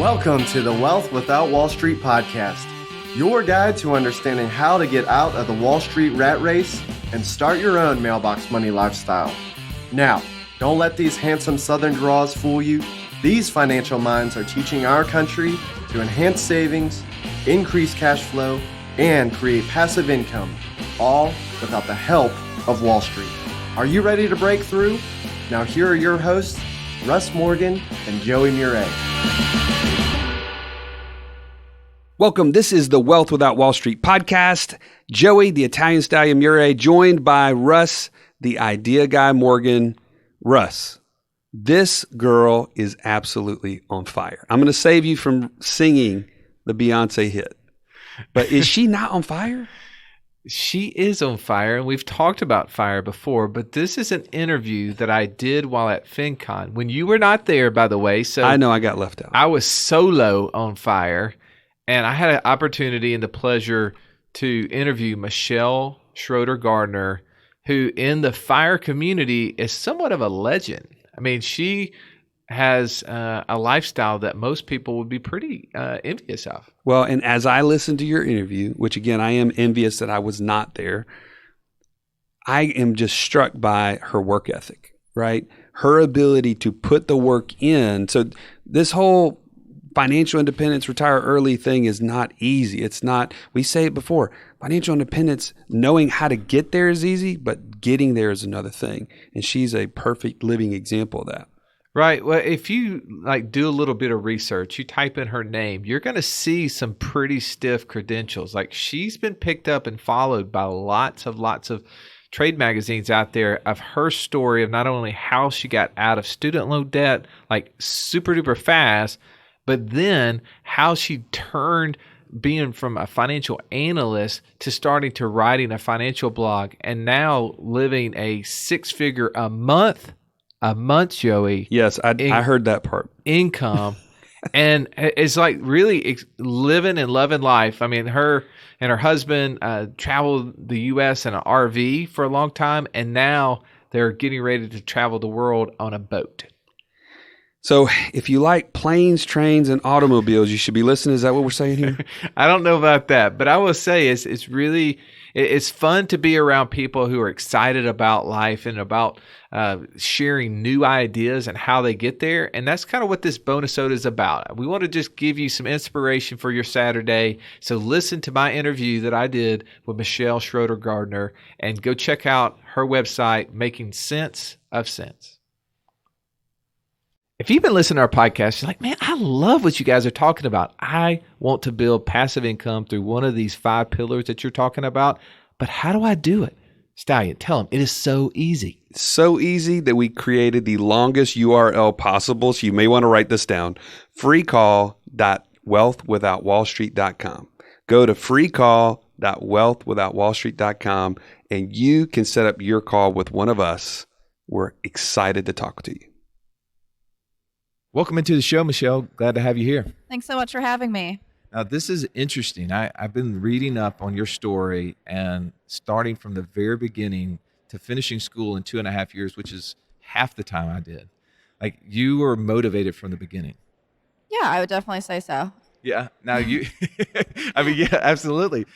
Welcome to the Wealth Without Wall Street podcast, your guide to understanding how to get out of the Wall Street rat race and start your own mailbox money lifestyle. Now, don't let these handsome Southern draws fool you. These financial minds are teaching our country to enhance savings, increase cash flow, and create passive income, all without the help of Wall Street. Are you ready to break through? Now here are your hosts, Russ Morgan and Joey Murray. Welcome. This is the Wealth Without Wall Street podcast. Joey, the Italian Stallion Murray, joined by Russ, the idea guy Morgan. Russ, this girl is absolutely on fire. I'm going to save you from singing the Beyonce hit. But is she not on fire? She is on fire, and we've talked about fire before, but this is an interview that I did while at FinCon. When you were not there, by the way. So I know I got left out. I was solo on fire. And I had an opportunity and the pleasure to interview Michelle Schroeder-Gardner, who in the fire community is somewhat of a legend. I mean, she has a lifestyle that most people would be pretty envious of. Well, and as I listened to your interview, which again, I am envious that I was not there, I am just struck by her work ethic, right? Her ability to put the work in. So this whole financial independence, retire early thing is not easy. It's not, we say it before, financial independence, knowing how to get there is easy, but getting there is another thing. And she's a perfect living example of that. Right. Well, if you do a little bit of research, you type in her name, you're going to see some pretty stiff credentials. Like, she's been picked up and followed by lots of trade magazines out there of her story of not only how she got out of student loan debt, like super duper fast, but then how she turned being from a financial analyst to starting to writing a financial blog and now living a six-figure a month, Joey. Yes, I heard that part. Income. And it's like really living and loving life. I mean, her and her husband traveled the U.S. in an RV for a long time, and now they're getting ready to travel the world on a boat. So if you like planes, trains, and automobiles, you should be listening. Is that what we're saying here? I don't know about that, but I will say it's fun to be around people who are excited about life and about sharing new ideas and how they get there. And that's kind of what this bonus-ode is about. We want to just give you some inspiration for your Saturday. So listen to my interview that I did with Michelle Schroeder-Gardner and go check out her website, Making Sense of Sense. If you've been listening to our podcast, you're like, man, I love what you guys are talking about. I want to build passive income through one of these 5 pillars that you're talking about. But how do I do it? Stallion, tell them it is so easy. It's so easy that we created the longest URL possible. So you may want to write this down. freecall.wealthwithoutwallstreet.com. Go to freecall.wealthwithoutwallstreet.com and you can set up your call with one of us. We're excited to talk to you. Welcome into the show, Michelle. Glad to have you here. Thanks so much for having me. Now, this is interesting. I've been reading up on your story and starting from the very beginning to finishing school in 2.5 years, which is half the time I did. Like, you were motivated from the beginning. Yeah, I would definitely say so. Yeah. Now you, I mean, yeah, absolutely.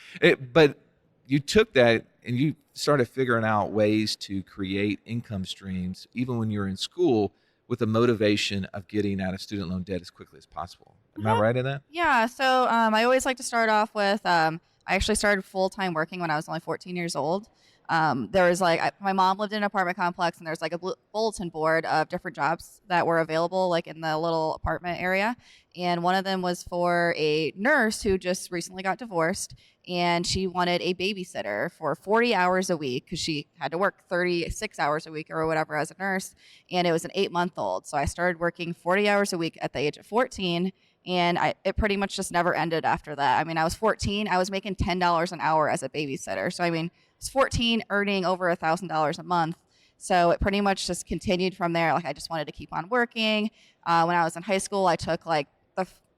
But you took that and you started figuring out ways to create income streams, even when you were in school, with the motivation of getting out of student loan debt as quickly as possible. Am I right in that? Yeah, so I always like to start off with, I actually started full-time working when I was only 14 years old. There was my mom lived in an apartment complex, and there's like a bulletin board of different jobs that were available like in the little apartment area. And one of them was for a nurse who just recently got divorced, and she wanted a babysitter for 40 hours a week because she had to work 36 hours a week or whatever as a nurse, and it was an 8-month-old. So I started working 40 hours a week at the age of 14, and it pretty much just never ended after that. I mean, I was 14. I was making $10 an hour as a babysitter. So, I mean, I was 14 earning over $1,000 a month. So it pretty much just continued from there. Like, I just wanted to keep on working. When I was in high school, I took the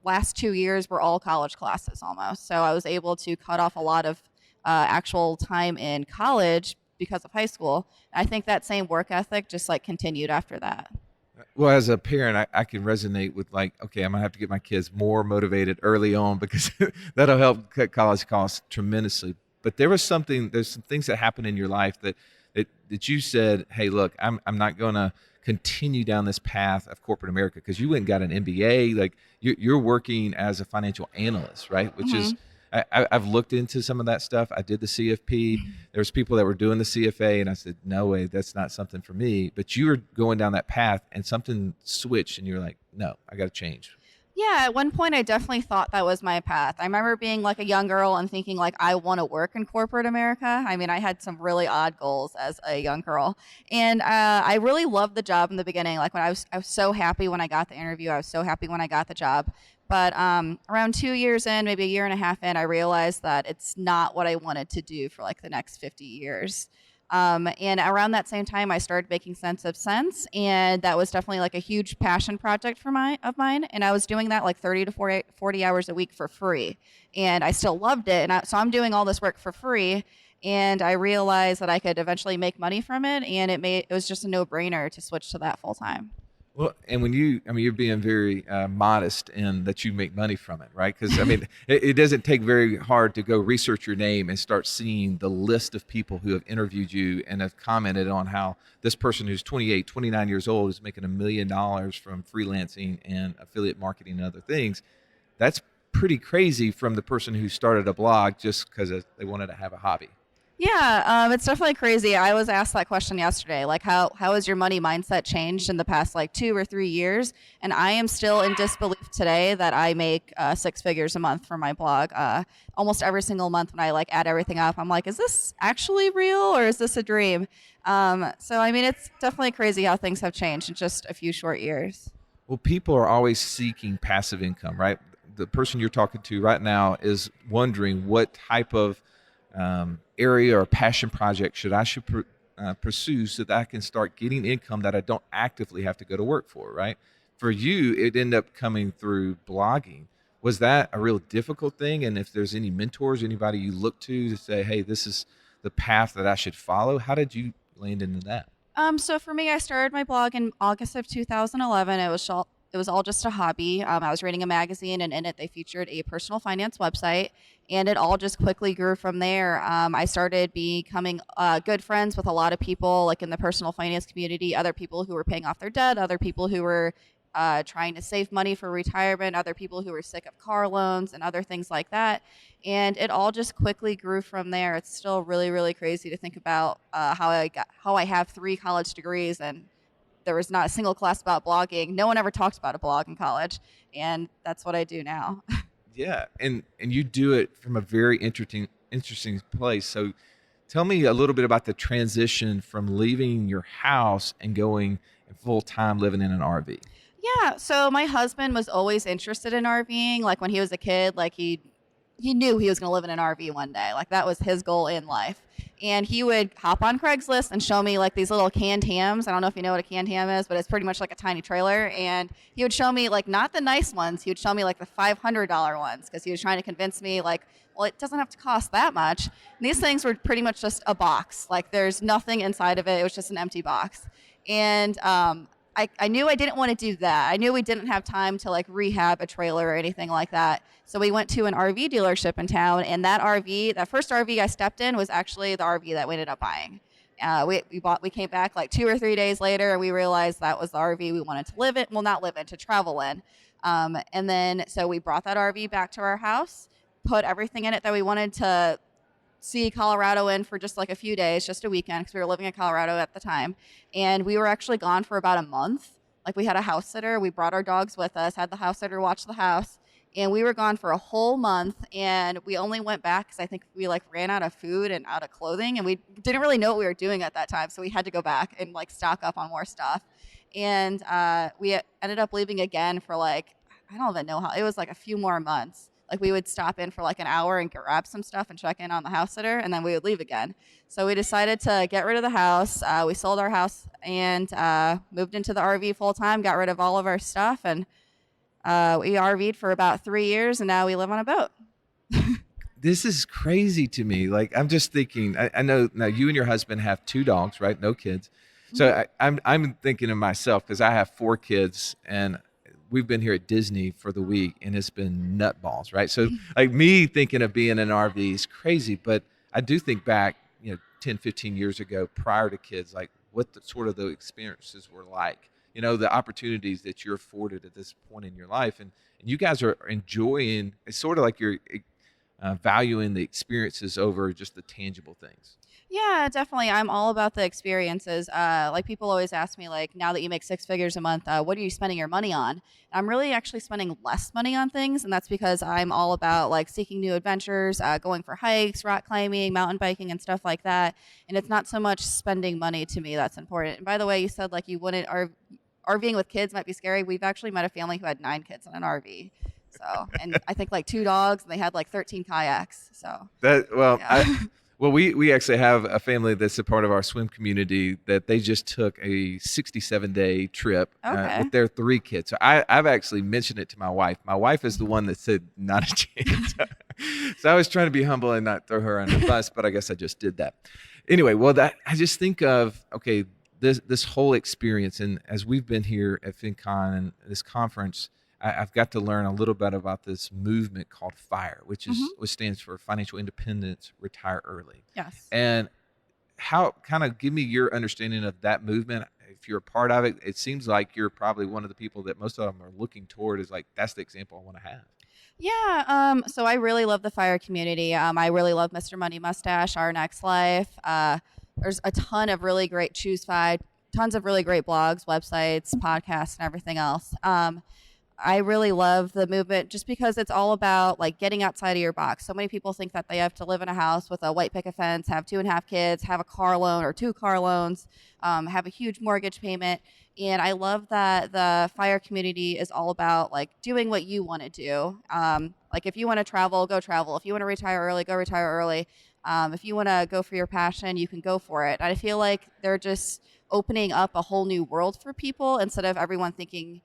last 2 years were all college classes almost. So I was able to cut off a lot of actual time in college because of high school. And I think that same work ethic just continued after that. Well, as a parent, I can resonate with like, okay, I'm gonna have to get my kids more motivated early on because that'll help cut college costs tremendously. But there's some things that happen in your life that you said, hey, look, I'm not gonna continue down this path of corporate America because you went and got an MBA. Like you're working as a financial analyst, right? Which is I've looked into some of that stuff. I did the CFP. There's people that were doing the CFA, and I said, no way, that's not something for me. But you were going down that path, and something switched, and you're like, no, I got to change. Yeah, at one point I definitely thought that was my path. I remember being like a young girl and thinking like I want to work in corporate America. I mean, I had some really odd goals as a young girl, and I really loved the job in the beginning. Like when I was so happy when I got the interview. I was so happy when I got the job. But around 2 years in, maybe a year and a half in, I realized that it's not what I wanted to do for like the next 50 years. And around that same time, I started making sense of sense, and that was definitely like a huge passion project of mine. And I was doing that like 30 to 40 hours a week for free, and I still loved it. And so I'm doing all this work for free, and I realized that I could eventually make money from it, and it was just a no-brainer to switch to that full time. Well, and you're being very modest in that you make money from it, right? Because, I mean, it doesn't take very hard to go research your name and start seeing the list of people who have interviewed you and have commented on how this person who's 28, 29 years old is making $1 million from freelancing and affiliate marketing and other things. That's pretty crazy from the person who started a blog just because they wanted to have a hobby. Yeah, it's definitely crazy. I was asked that question yesterday, like how has your money mindset changed in the past like 2 or 3 years? And I am still in disbelief today that I make 6 figures a month for my blog. Almost every single month when I like add everything up, I'm like, is this actually real or is this a dream? So I mean, it's definitely crazy how things have changed in just a few short years. Well, people are always seeking passive income, right? The person you're talking to right now is wondering what type of area or passion project should pursue so that I can start getting income that I don't actively have to go to work for, right? For you, it ended up coming through blogging. Was that a real difficult thing? And if there's any mentors, anybody you look to say, hey, this is the path that I should follow, how did you land into that? So for me, I started my blog in August of 2011. It was all just a hobby. I was reading a magazine, and in it they featured a personal finance website, and it all just quickly grew from there. I started becoming good friends with a lot of people, like in the personal finance community, other people who were paying off their debt, other people who were trying to save money for retirement, other people who were sick of car loans and other things like that. And it all just quickly grew from there. It's still really, really crazy to think about how I have 3 college degrees and there was not a single class about blogging. No one ever talked about a blog in college, and that's what I do now. Yeah, and you do it from a very interesting place. So tell me a little bit about the transition from leaving your house and going full time living in an RV. Yeah, so my husband was always interested in RVing. Like when he was a kid, like he knew he was going to live in an RV one day. Like that was his goal in life. And he would hop on Craigslist and show me like these little canned hams. I don't know if you know what a canned ham is, but it's pretty much like a tiny trailer. And he would show me like not the nice ones. He would show me like the $500 ones because he was trying to convince me like, well, it doesn't have to cost that much. And these things were pretty much just a box. Like there's nothing inside of it. It was just an empty box. And I knew I didn't want to do that. I knew we didn't have time to like rehab a trailer or anything like that. So we went to an RV dealership in town, and that first RV I stepped in was actually the RV that we ended up buying. We came back like 2 or 3 days later, and we realized that was the RV we wanted to live in. Well, not live in, to travel in. And then so we brought that RV back to our house, put everything in it that we wanted to see Colorado in for just like a few days, just a weekend, because we were living in Colorado at the time. And we were actually gone for about a month. Like we had a house sitter. We brought our dogs with us, had the house sitter watch the house. And we were gone for a whole month, and we only went back because I think we like ran out of food and out of clothing, and we didn't really know what we were doing at that time. So we had to go back and like stock up on more stuff. And we ended up leaving again for like, I don't even know how, it was like a few more months. Like we would stop in for like an hour and grab some stuff and check in on the house sitter, and then we would leave again. So we decided to get rid of the house. We sold our house and moved into the RV full time, got rid of all of our stuff, and we RV'd for about 3 years, and now we live on a boat. This is crazy to me. Like I'm just thinking, I know now you and your husband have 2 dogs, right? No kids. So I'm thinking of myself because I have 4 kids and we've been here at Disney for the week and it's been nutballs, right? So like me thinking of being in an RV is crazy, but I do think back, 10, 15 years ago prior to kids, like what the sort of the experiences were like, the opportunities that you're afforded at this point in your life. And you guys are enjoying, it's sort of like you're valuing the experiences over just the tangible things. Yeah, definitely. I'm all about the experiences. Like people always ask me, like, now that you make 6 figures a month, what are you spending your money on? I'm really actually spending less money on things, and that's because I'm all about like seeking new adventures, going for hikes, rock climbing, mountain biking, and stuff like that. And it's not so much spending money to me that's important. And by the way, you said like you wouldn't RVing with kids might be scary. We've actually met a family who had 9 kids in an RV. So, and I think like 2 dogs, and they had like 13 kayaks. So yeah. We actually have a family that's a part of our swim community that they just took a 67-day trip with their 3 kids. So I've actually mentioned it to my wife. My wife is the one that said not a chance. So I was trying to be humble and not throw her under the bus, but I guess I just did that. Anyway, I just think of, okay, this whole experience, and as we've been here at FinCon and this conference, I've got to learn a little bit about this movement called FIRE, which stands for Financial Independence, Retire Early. Yes. And how, kind of give me your understanding of that movement. If you're a part of it, it seems like you're probably one of the people that most of them are looking toward is like, that's the example I want to have. Yeah. So I really love the FIRE community. I really love Mr. Money Mustache, Our Next Life. There's a ton of really great Choose 5, tons of really great blogs, websites, podcasts, and everything else. I really love the movement just because it's all about like getting outside of your box. So many people think that they have to live in a house with a white picket fence, have 2.5 kids, have a car loan or 2 car loans, have a huge mortgage payment. And I love that the FIRE community is all about like doing what you want to do. Like if you want to travel, go travel. If you want to retire early, go retire early. If you want to go for your passion, you can go for it. And I feel like they're just opening up a whole new world for people instead of everyone thinking,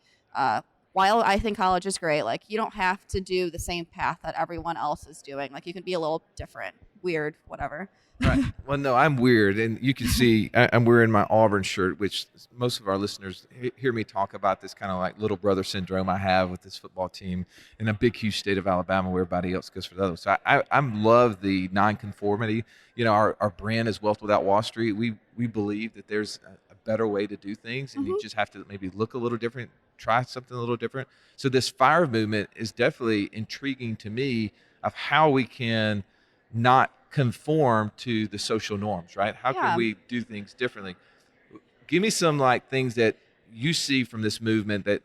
while I think college is great, like you don't have to do the same path that everyone else is doing. Like you can be a little different, weird, whatever. Right. Well, no, I'm weird. And you can see I'm wearing my Auburn shirt, which most of our listeners hear me talk about this kind of like little brother syndrome I have with this football team in a big, huge state of Alabama where everybody else goes for the other. So I love the nonconformity. Our brand is Wealth Without Wall Street. We believe that there's a better way to do things, and you just have to maybe look a little different, try something a little different. So this FIRE movement is definitely intriguing to me of how we can not conform to the social norms, right? How can we do things differently? Give me some like things that you see from this movement that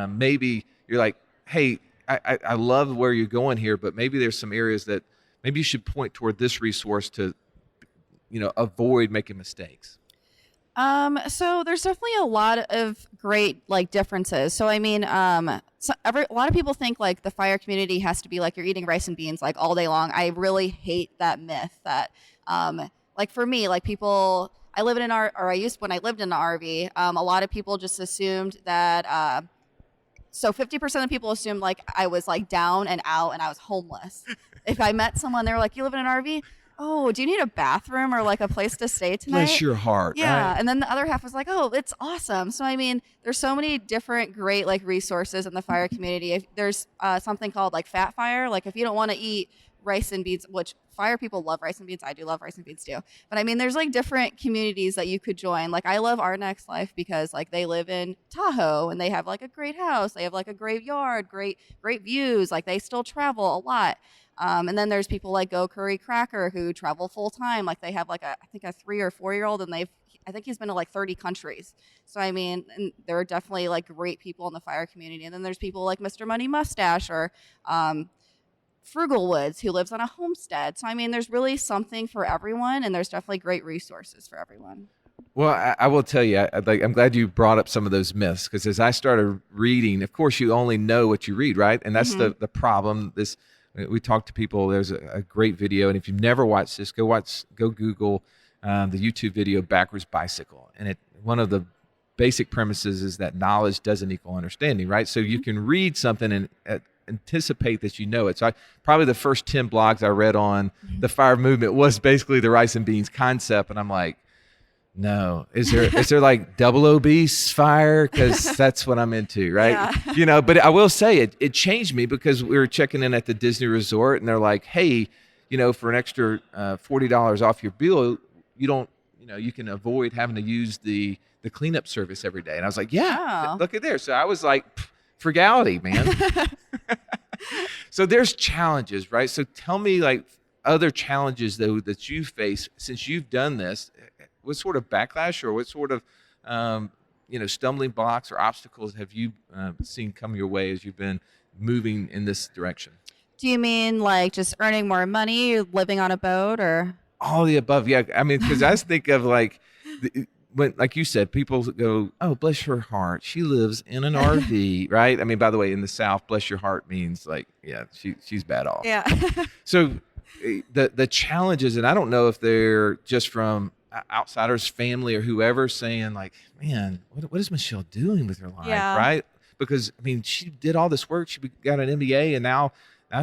maybe you're like, hey, I love where you're going here, but maybe there's some areas that maybe you should point toward this resource to, avoid making mistakes. So there's definitely a lot of great like differences. So I mean, a lot of people think like the FIRE community has to be like you're eating rice and beans like all day long. I really hate that myth that, like for me, like people, I live in an when I lived in an RV, a lot of people just assumed that, so 50% of people assumed like I was like down and out and I was homeless. If I met someone, they were like, you live in an RV? Oh, do you need a bathroom or like a place to stay tonight? Bless your heart. Yeah. Right? And then the other half was like, oh, it's awesome. So, I mean, there's so many different great like resources in the FIRE community. If there's something called like Fat FIRE, like if you don't want to eat rice and beans, which FIRE people love rice and beans. I do love rice and beans too. But I mean, there's like different communities that you could join. Like I love Our Next Life because like they live in Tahoe and they have like a great house. They have like a great yard, great views. Like they still travel a lot. And then there's people like Go Curry Cracker who travel full time. Like they have like I think a 3 or 4 year old, and I think he's been to like 30 countries. So I mean, and there are definitely like great people in the FIRE community. And then there's people like Mr. Money Mustache or Frugal Woods who lives on a homestead. So I mean, there's really something for everyone, and there's definitely great resources for everyone. Well, I will tell you, I'm glad you brought up some of those myths, because as I started reading, of course, you only know what you read, right? And that's the problem. We talk to people. There's a great video, and if you've never watched this, go Google the YouTube video "Backwards Bicycle," and one of the basic premises is that knowledge doesn't equal understanding, right? So you can read something and anticipate that you know it. So probably the first 10 blogs I read on the FIRE movement was basically the rice and beans concept, and I'm like, No. Is there like double obese fire? Because that's what I'm into, right? Yeah. But I will say it changed me because we were checking in at the Disney resort and they're like, hey, for an extra $40 off your bill, you can avoid having to use the cleanup service every day. And I was like, yeah, Oh. look at there. So I was like, frugality, man. So there's challenges, right? So tell me like other challenges though that you face since you've done this. What sort of backlash or what sort of stumbling blocks or obstacles have you seen come your way as you've been moving in this direction? Do you mean like just earning more money, living on a boat, or All the above? Yeah, I mean, because I think of like when, like you said, people go, "Oh, bless her heart, she lives in an RV," right? I mean, by the way, in the South, "bless your heart" means like, yeah, she's bad off. yeah. So the challenges, and I don't know if they're just from outsiders, family, or whoever saying like, man, what is Michelle doing with her life, Yeah. right? Because I mean, she did all this work, she got an MBA, and now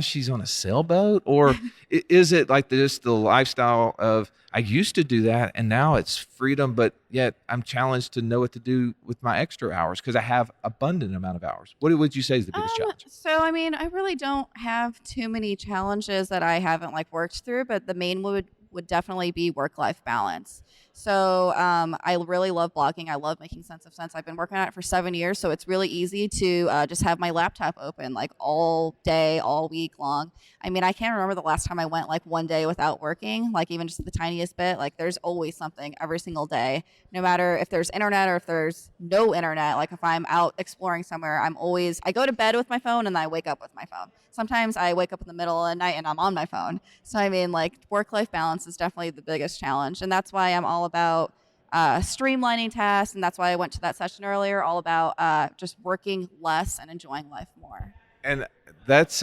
she's on a sailboat, or is it like just the lifestyle of I used to do that and now it's freedom, but yet I'm challenged to know what to do with my extra hours because I have abundant amount of hours. What would you say is the biggest challenge? So I mean, I really don't have too many challenges that I haven't like worked through, but the main would definitely be work-life balance. So I really love blogging. I love making sense of sense. I've been working on it for 7 years, so it's really easy to just have my laptop open like all day, all week long. I mean, I can't remember the last time I went like one day without working, like even just the tiniest bit. Like there's always something every single day, no matter if there's internet or if there's no internet. Like if I'm out exploring somewhere, I go to bed with my phone and then I wake up with my phone. Sometimes I wake up in the middle of the night and I'm on my phone. So I mean, like work-life balance is definitely the biggest challenge, and that's why I'm all about streamlining tasks, and that's why I went to that session earlier, all about just working less and enjoying life more. And that's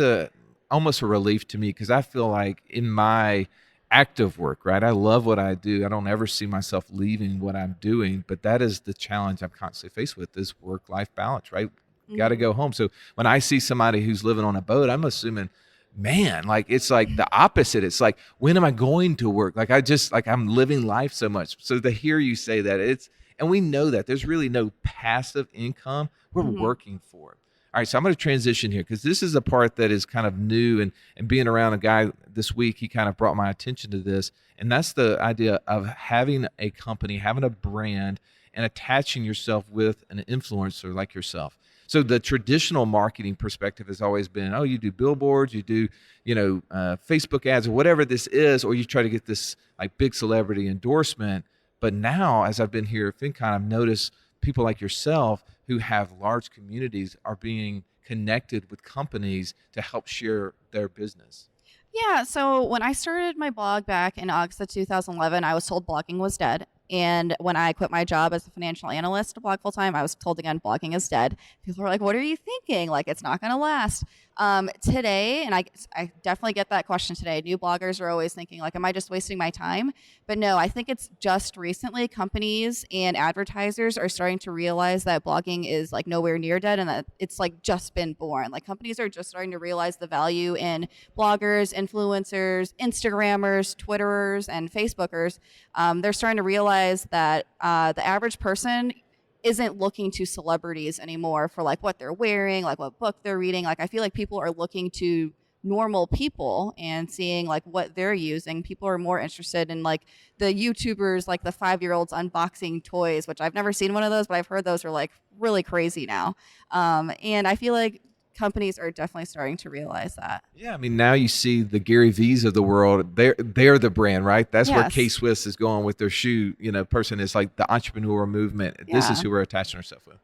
almost a relief to me because I feel like in my active work, right? I love what I do. I don't ever see myself leaving what I'm doing, but that is the challenge I'm constantly faced with is work-life balance, right? Got to go home. So when I see somebody who's living on a boat, I'm assuming, man, like it's like the opposite. It's like, when am I going to work? Like I'm living life so much. So to hear you say that, and we know that there's really no passive income. We're working for it. All right, so I'm going to transition here because this is a part that is kind of new, and being around a guy this week, he kind of brought my attention to this, and that's the idea of having a company, having a brand, and attaching yourself with an influencer like yourself. So the traditional marketing perspective has always been, oh, you do billboards, you do, Facebook ads or whatever this is, or you try to get this like big celebrity endorsement. But now, as I've been here at FinCon, I've noticed people like yourself who have large communities are being connected with companies to help share their business. Yeah, so when I started my blog back in August of 2011, I was told blogging was dead. And when I quit my job as a financial analyst to blog full time, I was told again, blogging is dead. People were like, what are you thinking? Like, it's not going to last. Today, and I definitely get that question today. New bloggers are always thinking, like, am I just wasting my time? But no, I think it's just recently companies and advertisers are starting to realize that blogging is like nowhere near dead and that it's like just been born. Like companies are just starting to realize the value in bloggers, influencers, Instagrammers, Twitterers, and Facebookers. They're starting to realize that the average person isn't looking to celebrities anymore for like what they're wearing, like what book they're reading. Like I feel like people are looking to normal people and seeing like what they're using. People are more interested in like the YouTubers, like the 5-year-olds unboxing toys, which I've never seen one of those, but I've heard those are like really crazy now. And I feel like companies are definitely starting to realize that. Yeah, I mean, now you see the Gary V's of the world. They're the brand, right? That's where Yes. K-Swiss is going with their shoe. Person is like the entrepreneur movement. This is Yeah. who we're attaching ourselves with.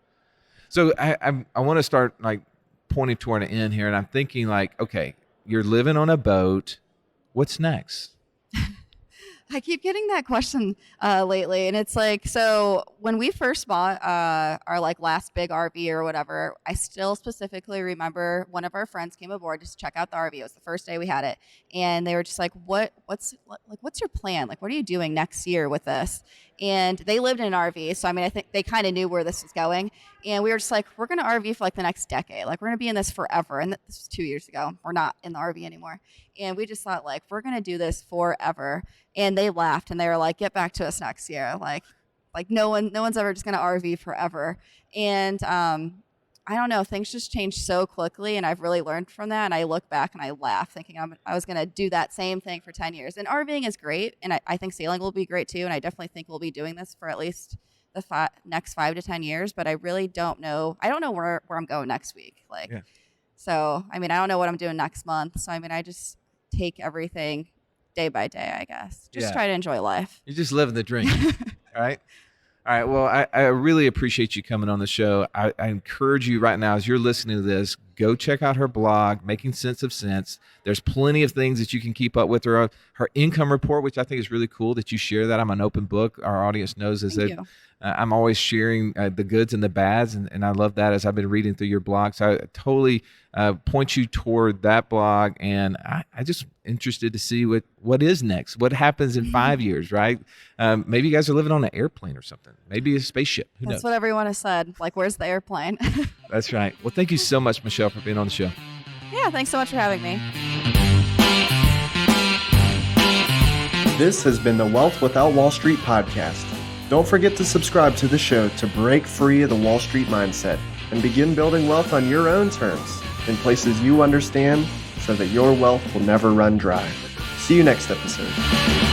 So I want to start like pointing toward an end here, and I'm thinking like, okay, you're living on a boat. What's next? I keep getting that question lately, and it's like, so when we first bought our like last big RV or whatever, I still specifically remember one of our friends came aboard just to check out the RV. It was the first day we had it, and they were just like, what's your plan? Like, what are you doing next year with this? And they lived in an RV, so I mean, I think they kind of knew where this was going. And we were just like, we're going to RV for like the next decade. Like, we're going to be in this forever. And this was 2 years ago. We're not in the RV anymore. And we just thought, like, we're going to do this forever. And they laughed and they were like, get back to us next year. Like, Like no one's ever just going to RV forever. And I don't know, things just change so quickly, and I've really learned from that. And I look back and I laugh, thinking I was going to do that same thing for 10 years. And RVing is great, and I think sailing will be great too. And I definitely think we'll be doing this for at least the next 5 to 10 years. But I really don't know. I don't know where I'm going next week. So I mean, I don't know what I'm doing next month. So I mean, I just take everything day by day, I guess. Just try to enjoy life. You're just living the dream. All right. All right. Well, I really appreciate you coming on the show. I encourage you right now, as you're listening to this, go check out her blog, Making Sense of Sense. There's plenty of things that you can keep up with her. Her income report, which I think is really cool that you share that. I'm an open book. Our audience knows that I'm always sharing the goods and the bads, and I love that as I've been reading through your blog. So I totally point you toward that blog, and I just interested to see what is next, what happens in 5 years, right? Maybe you guys are living on an airplane or something, maybe a spaceship. Who knows? That's what everyone has said. Like, where's the airplane? That's right. Well, thank you so much, Michelle, for being on the show. Yeah, thanks so much for having me. This has been the Wealth Without Wall Street podcast. Don't forget to subscribe to the show to break free of the Wall Street mindset and begin building wealth on your own terms in places you understand so that your wealth will never run dry. See you next episode.